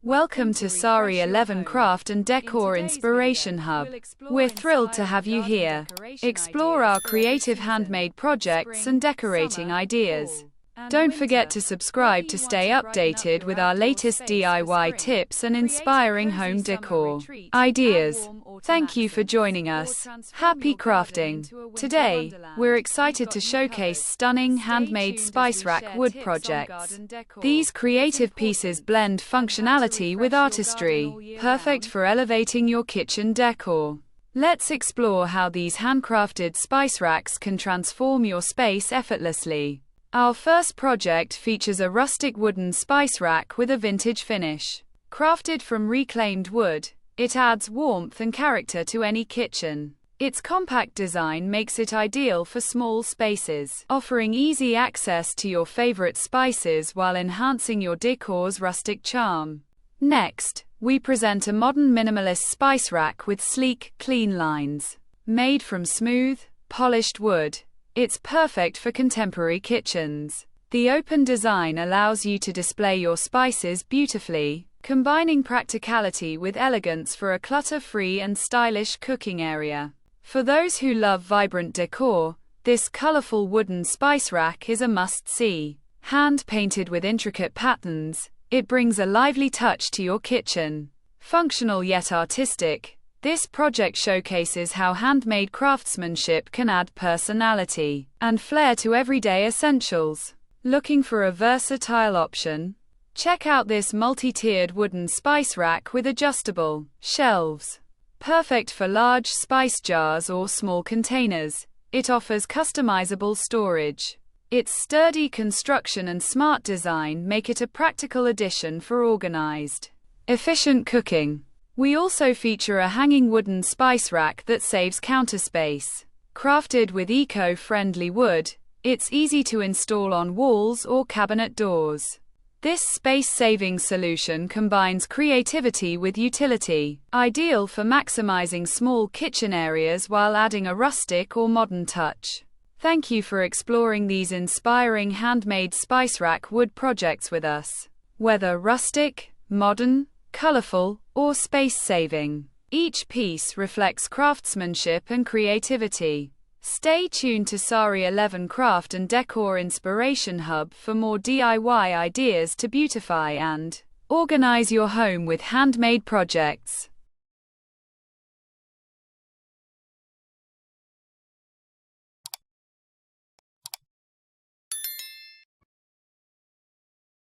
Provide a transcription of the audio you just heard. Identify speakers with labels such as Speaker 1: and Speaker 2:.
Speaker 1: Welcome to Sari 11 Craft and Decor Inspiration Hub. We're thrilled to have you here. Explore our creative handmade projects and decorating ideas. Don't forget to subscribe to stay updated with our latest DIY tips and inspiring home decor ideas. Thank you for joining us. Happy crafting! Today, we're excited to showcase stunning handmade spice rack wood projects. These creative pieces blend functionality with artistry, perfect for elevating your kitchen decor. Let's explore how these handcrafted spice racks can transform your space effortlessly. Our first project features a rustic wooden spice rack with a vintage finish. Crafted from reclaimed wood, it adds warmth and character to any kitchen. Its compact design makes it ideal for small spaces, offering easy access to your favorite spices while enhancing your decor's rustic charm. Next, we present a modern minimalist spice rack with sleek, clean lines. Made from smooth, polished wood, it's perfect for contemporary kitchens. The open design allows you to display your spices beautifully, combining practicality with elegance for a clutter-free and stylish cooking area. For those who love vibrant decor, this colorful wooden spice rack is a must-see. Hand-painted with intricate patterns, it brings a lively touch to your kitchen. Functional yet artistic, this project showcases how handmade craftsmanship can add personality and flair to everyday essentials. Looking for a versatile option? Check out this multi-tiered wooden spice rack with adjustable shelves. Perfect for large spice jars or small containers, it offers customizable storage. Its sturdy construction and smart design make it a practical addition for organized, efficient cooking. We also feature a hanging wooden spice rack that saves counter space. Crafted with eco-friendly wood, it's easy to install on walls or cabinet doors. This space-saving solution combines creativity with utility, ideal for maximizing small kitchen areas while adding a rustic or modern touch. Thank you for exploring these inspiring handmade spice rack wood projects with us. Whether rustic, modern, colorful, or space-saving, each piece reflects craftsmanship and creativity. Stay tuned to Sari 11 Craft and Decor Inspiration Hub for more DIY ideas to beautify and organize your home with handmade projects.